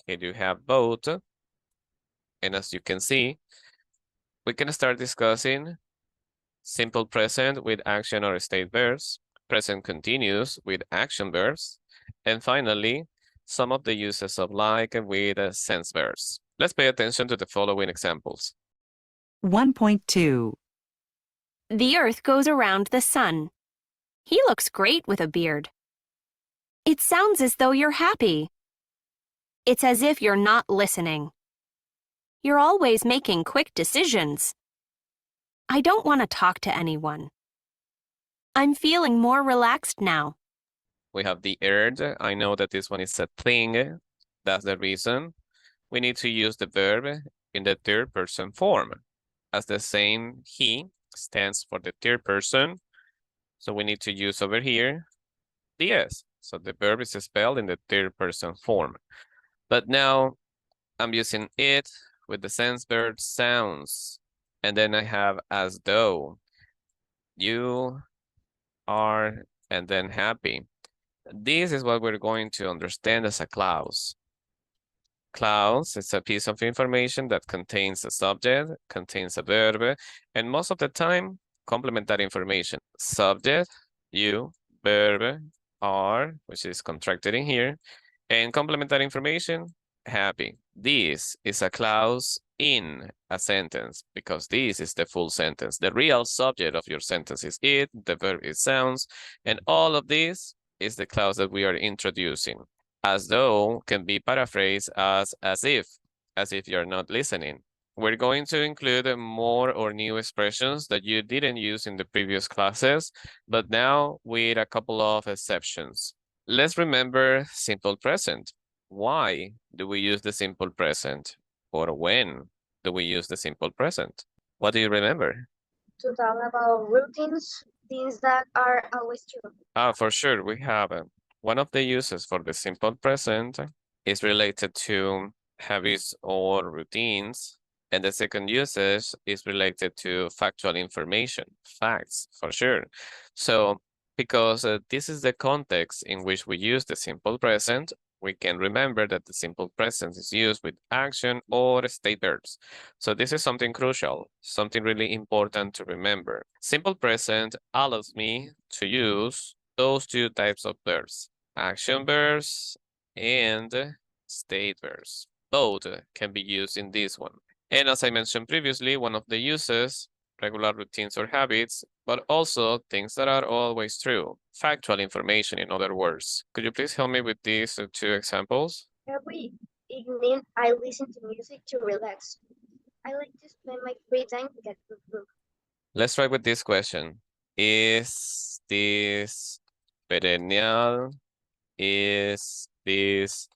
Here you have both. And as you can see, we can start discussing simple present with action or state verbs, present continuous with action verbs, and finally, some of the uses of like with sense verbs. Let's pay attention to the following examples. 1.2. The Earth goes around the sun. He looks great with a beard. It sounds as though you're happy. It's as if you're not listening. You're always making quick decisions. I don't want to talk to anyone. I'm feeling more relaxed now. We have the Earth. I know that this one is a thing. That's the reason. We need to use the verb in the third person form, as the same he stands for the third person. So we need to use over here the S. So the verb is spelled in the third person form. But now I'm using it with the sense verb sounds. And then I have as though. You are, and then happy. This is what we're going to understand as a clause. Clause is a piece of information that contains a subject, contains a verb, and most of the time, complement that information. Subject, you, verb, are, which is contracted in here, and complement that information, happy. This is a clause in a sentence because this is the full sentence. The real subject of your sentence is it, the verb is sounds, and all of this is the clause that we are introducing. As though can be paraphrased as if you're not listening. We're going to include more or new expressions that you didn't use in the previous classes, but now with a couple of exceptions. Let's remember simple present. Why do we use the simple present? Or when do we use the simple present? What do you remember? To talk about routines, things that are always true. For sure, we have one of the uses for the simple present is related to habits or routines. And the second usage is related to factual information, facts, for sure. So, because this is the context in which we use the simple present, we can remember that the simple present is used with action or state verbs. So this is something crucial, something really important to remember. Simple present allows me to use those two types of verbs, action verbs and state verbs. Both can be used in this one. And as I mentioned previously, one of the uses, regular routines or habits, but also things that are always true, factual information, in other words. Could you please help me with these two examples? Every evening, I listen to music to relax. I like to spend my free time with a good book. Let's try with this question. Is this perennial? Is this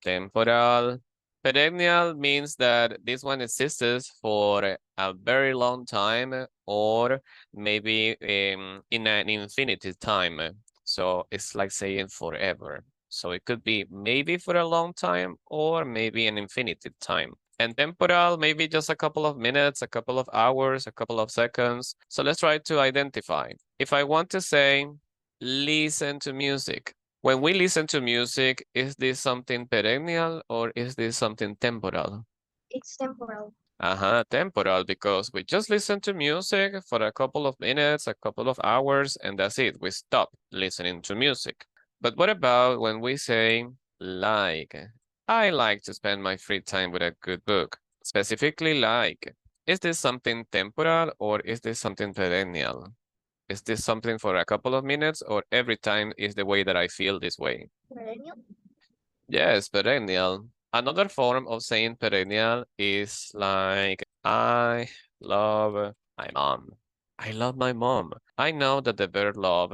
temporal? Perennial means that this one exists for a very long time or maybe in an infinity time. So it's like saying forever. So it could be maybe for a long time or maybe an infinity time. And temporal, maybe just a couple of minutes, a couple of hours, a couple of seconds. So let's try to identify. If I want to say, listen to music. When we listen to music, is this something perennial or is this something temporal? It's temporal. Temporal, because we just listen to music for a couple of minutes, a couple of hours, and that's it. We stop listening to music. But what about when we say like? I like to spend my free time with a good book. Specifically like. Is this something temporal or is this something perennial? Is this something for a couple of minutes or every time is the way that I feel this way? Perennial? Yes, perennial. Another form of saying perennial is like, I love my mom. I love my mom. I know that the verb love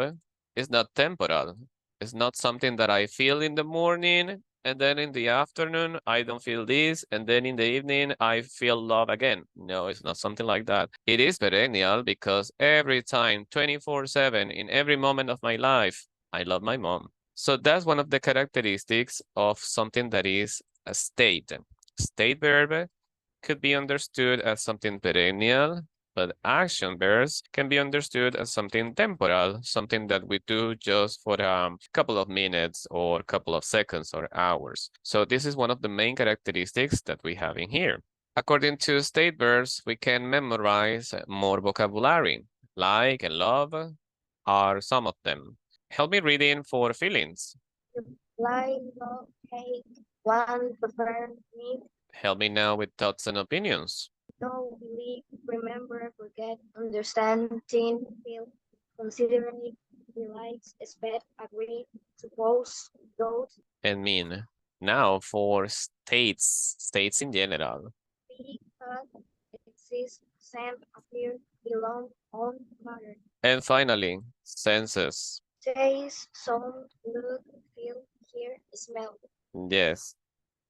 is not temporal. It's not something that I feel in the morning and then in the afternoon I don't feel this and then in the evening I feel love again. No, it's not something like that. It is perennial because every time, 24/7, in every moment of my life, I love my mom. So that's one of the characteristics of something that is a state. State verb could be understood as something perennial, But action verbs can be understood as something temporal, something that we do just for a couple of minutes or a couple of seconds or hours. So this is one of the main characteristics that we have in here. According to state verbs, we can memorize more vocabulary. Like and love are some of them. Help me reading for feelings. Like, love, hate, want, prefer, need, Help me now with thoughts and opinions. know, believe, remember, forget, understand, think, feel, consider, realize, expect, agree, suppose, doubt, And mean. Now for states in general. be, have, exist, send, appear, belong, own, matter. And finally, senses. Taste, sound, look, feel, hear, smell. Yes.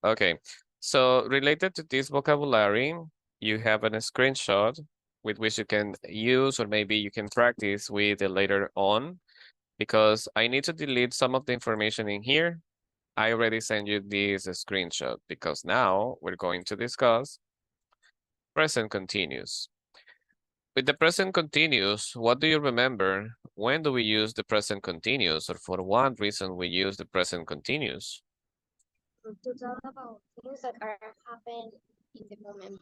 Okay. So related to this vocabulary, you have a screenshot with which you can use or maybe you can practice with later on because I need to delete some of the information in here. I already sent you this screenshot because now we're going to discuss present continuous. With the present continuous, what do you remember? When do we use the present continuous or for what reason we use the present continuous? To talk about things that are happening in the moment.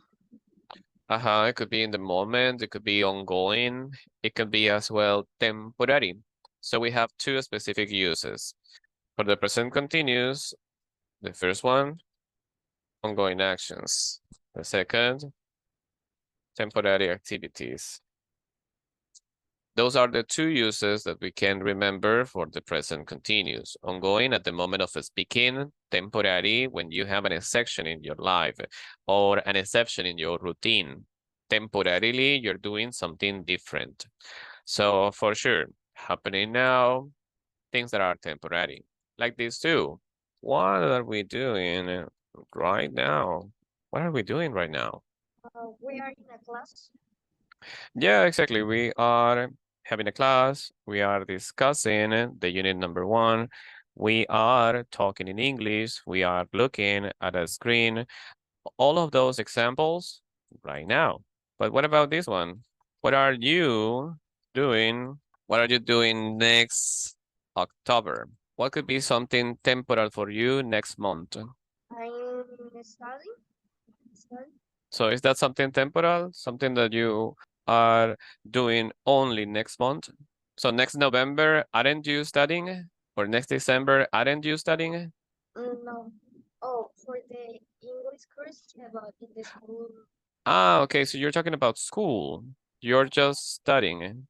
It could be in the moment, it could be ongoing, it could be as well temporary. So we have two specific uses. For the present continuous, the first one, ongoing actions. The second, temporary activities. Those are the two uses that we can remember for the present continuous. Ongoing at the moment of speaking, temporary when you have an exception in your life or an exception in your routine. Temporarily, you're doing something different. So for sure, happening now, things that are temporary, like these two. What are we doing right now? What are we doing right now? We are in a class. Yeah, exactly. We are having a class. We are discussing the unit number 1. We are talking in English. We are looking at a screen. All of those examples right now. But what about this one? What are you doing? What are you doing next October? What could be something temporal for you next month? I'm studying. So is that something temporal? Something that you are doing only next month? So next November, aren't you studying? Or next December, aren't you studying? No. Oh, for the English course about in the school. Okay, so you're talking about school. You're just studying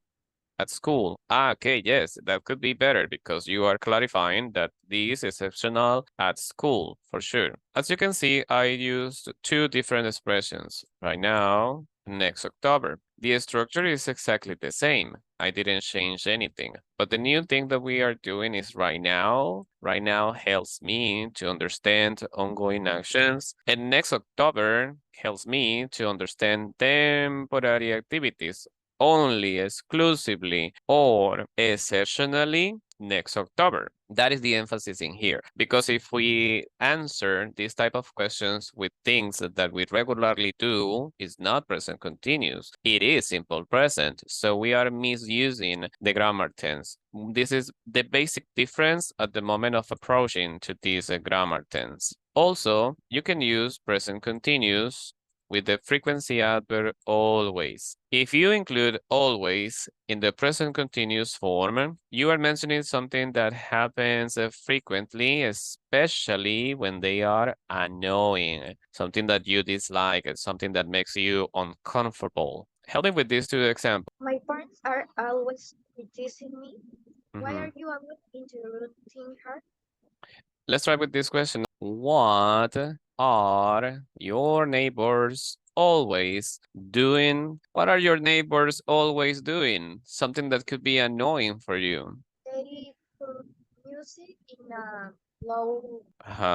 at school. Okay, yes, that could be better because you are clarifying that this is optional at school for sure. As you can see, I used two different expressions right now, next October. The structure is exactly the same. I didn't change anything, but the new thing that we are doing is right now. Right now helps me to understand ongoing actions, and next October helps me to understand temporary activities only, exclusively, or exceptionally next October. That is the emphasis in here. Because if we answer these type of questions with things that we regularly do, it's not present continuous. It is simple present. So we are misusing the grammar tense. This is the basic difference at the moment of approaching to this grammar tense. Also, you can use present continuous with the frequency adverb always. If you include always in the present continuous form, you are mentioning something that happens frequently, especially when they are annoying, something that you dislike, something that makes you uncomfortable. Help me with these two examples. My parents are always criticizing me. Why Mhm. are you always interrupting her? Let's try with this question. What are your neighbors always doing? What are your neighbors always doing? Something that could be annoying for you. They put music in a low.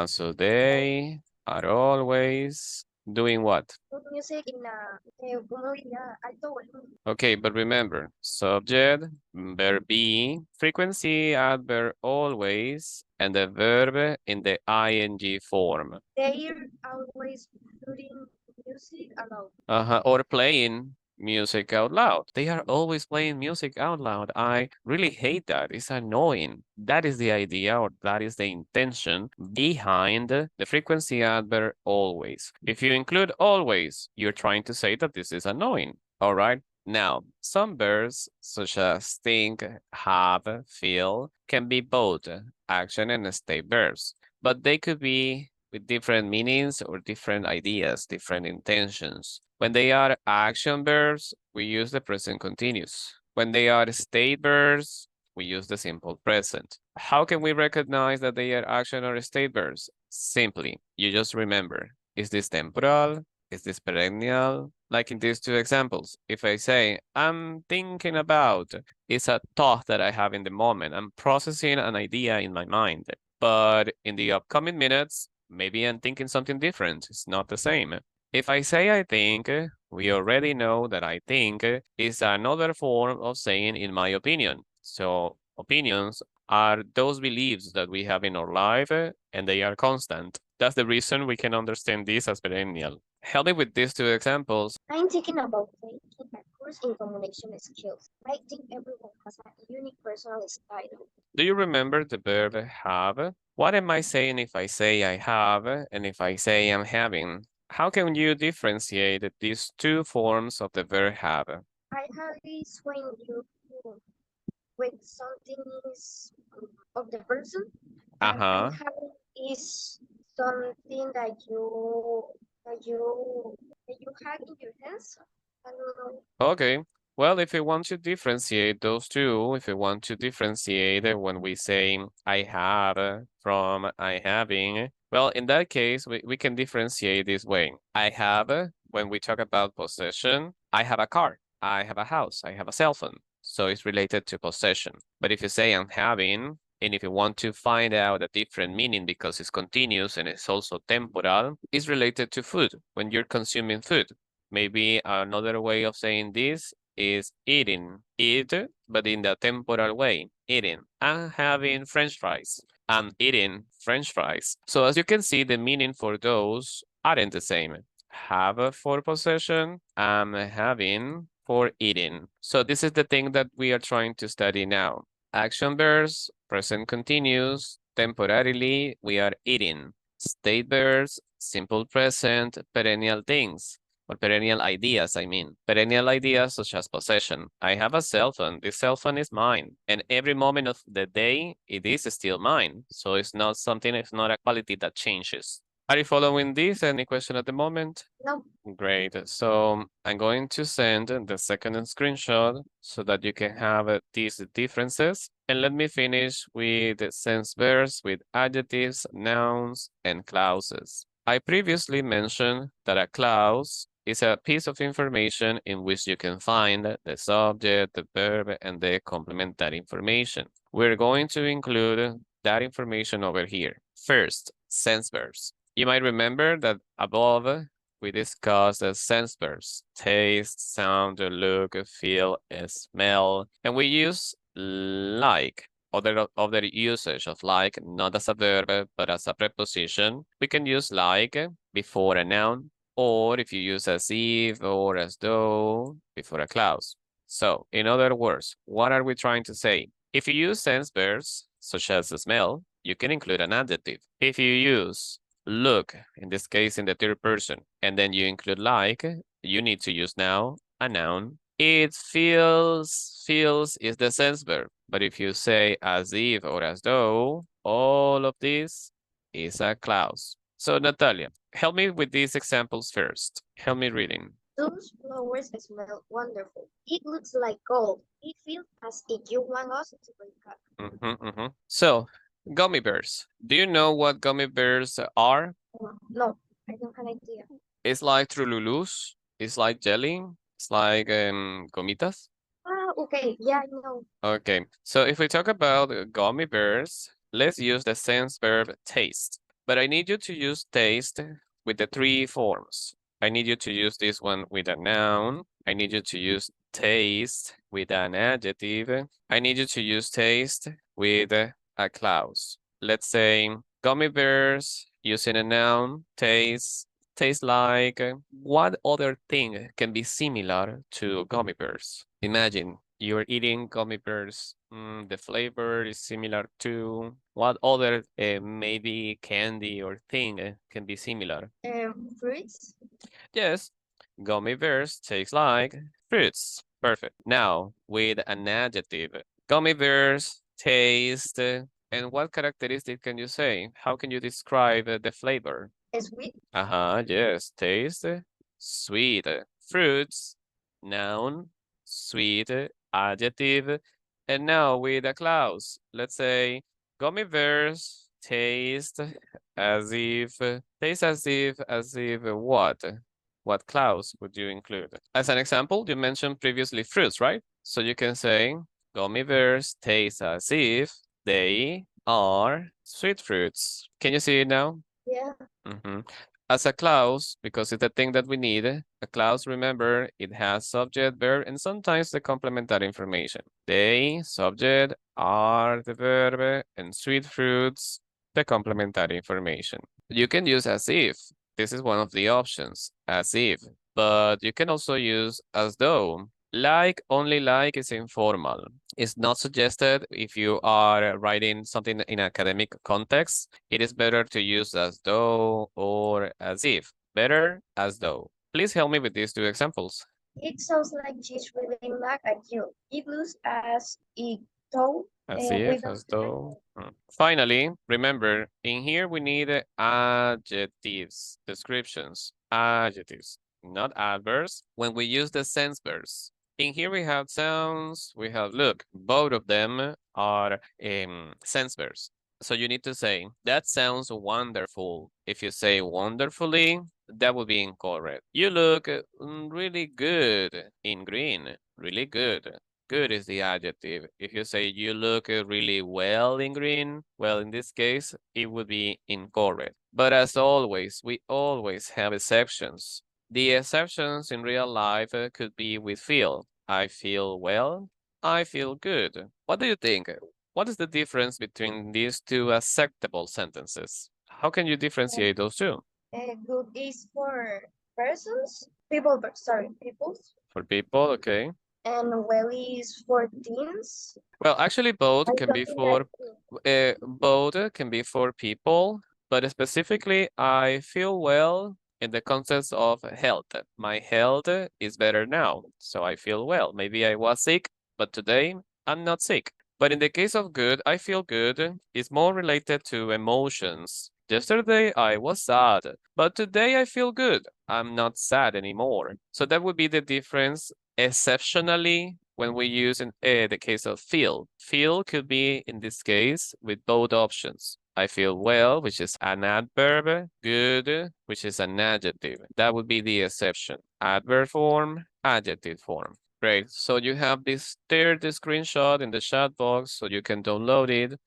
So they are always doing what? Put music in a. Como diría, alto volumen. Okay, but remember, subject, verb be, frequency adverb always, and the verb in the ing form. They're always putting music aloud. Or playing music out loud. They are always playing music out loud. I really hate that. It's annoying. That is the idea, or that is the intention behind the frequency adverb always. If you include always, you're trying to say that this is annoying. All right. Now, some verbs such as think, have, feel can be both action and state verbs, but they could be with different meanings or different ideas, different intentions. When they are action verbs, we use the present continuous. When they are state verbs, we use the simple present. How can we recognize that they are action or state verbs? Simply, you just remember, is this temporal? Is this perennial? Like in these two examples, if I say, I'm thinking about, it's a thought that I have in the moment. I'm processing an idea in my mind. But in the upcoming minutes, maybe I'm thinking something different. It's not the same. If I say I think, we already know that I think is another form of saying in my opinion. So opinions are those beliefs that we have in our life and they are constant. That's the reason we can understand this as perennial. Help me with these two examples. I'm thinking about taking a course in communication skills. I think everyone has a unique personal style. Do you remember the verb have? What am I saying if I say I have and if I say I'm having? How can you differentiate these two forms of the verb have? I have is when something is of the person, and I Uh-huh. have is something that you have in your hands. I don't know. Okay. Well, if you want to differentiate those two, if you want to differentiate when we say I have from I having, well, in that case, we can differentiate this way. I have, when we talk about possession, I have a car, I have a house, I have a cell phone. So it's related to possession. But if you say I'm having, and if you want to find out a different meaning because it's continuous and it's also temporal, it's related to food, when you're consuming food. Maybe another way of saying this is eating. Eat, but in the temporal way. Eating. I'm having French fries. I'm eating French fries. So as you can see, the meaning for those aren't the same. Have for possession, I'm having for eating. So this is the thing that we are trying to study now. Action verbs, present continuous, temporarily, we are eating. State verbs, simple present, perennial things. Or perennial ideas, I mean. Perennial ideas such as possession. I have a cell phone. This cell phone is mine. And every moment of the day, it is still mine. So it's not something, it's not a quality that changes. Are you following this? Any question at the moment? No, Great. So I'm going to send the second screenshot so that you can have these differences. And let me finish with the sense verbs with adjectives, nouns, and clauses. I previously mentioned that a clause is a piece of information in which you can find the subject, the verb, and the complement that information. We're going to include that information over here. First, sense verbs. You might remember that above we discussed the sense verbs: taste, sound, look, feel, smell, and we use like. Other usage of like, not as a verb, but as a preposition. We can use like before a noun, or if you use as if or as though before a clause. So, in other words, what are we trying to say? If you use sense verbs, such as smell, you can include an adjective. If you use look, in this case in the third person, and then you include like, you need to use now a noun. It feels is the sense verb, but if you say as if or as though, all of this is a clause. So Natalia, help me with these examples first. Help me reading. those flowers smell wonderful. It looks like gold. It feels as if you want us to wake up. So, gummy bears. Do you know what gummy bears are? No, I don't have an idea. It's like Trululus. It's like jelly. It's like gomitas. Ah, okay. Yeah, I know. Okay, so if we talk about gummy bears, let's use the sense verb taste. But I need you to use taste with the three forms. I need you to use this one with a noun. I need you to use taste with an adjective. I need you to use taste with a clause. Let's say gummy bears using a noun, taste, tastes like. What other thing can be similar to gummy bears? Imagine you're eating gummy bears. The flavor is similar to what other maybe candy or thing can be similar? Fruits. Yes, gummy bears taste like fruits. Perfect. Now, with an adjective, gummy bears taste, and what characteristic can you say? How can you describe the flavor? Sweet. Yes, taste, sweet. Fruits, noun, sweet, adjective. And now with a clause, let's say gummy bears taste as if what? What clause would you include? As an example, you mentioned previously fruits, right? So you can say gummy bears taste as if they are sweet fruits. Can you see it now? Yeah. As a clause, because it's the thing that we need, a clause, remember, it has subject, verb, and sometimes the complementary information. They, subject, are the verb, and sweet fruits, the complementary information. You can use as if. This is one of the options, as if. But you can also use as though. Like, only like is informal. It's not suggested if you are writing something in academic context. It is better to use as though or as if. Better as though. Please help me with these two examples. It sounds like she's really mad at you. It looks as if though As we if, don't as though. Finally, remember, in here we need adjectives, descriptions, adjectives, not adverbs. When we use the sense verbs, in here we have sounds, we have, look, both of them are sense verbs. So you need to say, that sounds wonderful. If you say wonderfully, that would be incorrect. You look really good in green, really good. Good is the adjective. If you say you look really well in green, well, in this case, it would be incorrect. But as always, we always have exceptions. The exceptions in real life could be with feel. I feel well. I feel good. What do you think? What is the difference between these two acceptable sentences? How can you differentiate those two? good is for persons, people, peoples, For people, okay. and well is for teens. Well, actually, both Or can be something like for both can be for people, but specifically, I feel well in the context of health. My health is better now, so I feel well. Maybe I was sick, but today I'm not sick. But in the case of good, I feel good is more related to emotions. Yesterday I was sad, but today I feel good. I'm not sad anymore. So that would be the difference exceptionally when we use in the case of feel. Feel could be, in this case, with both options. I feel well, which is an adverb. Good, which is an adjective. That would be the exception. Adverb form, adjective form. Great. So you have this third screenshot in the chat box, so you can download it.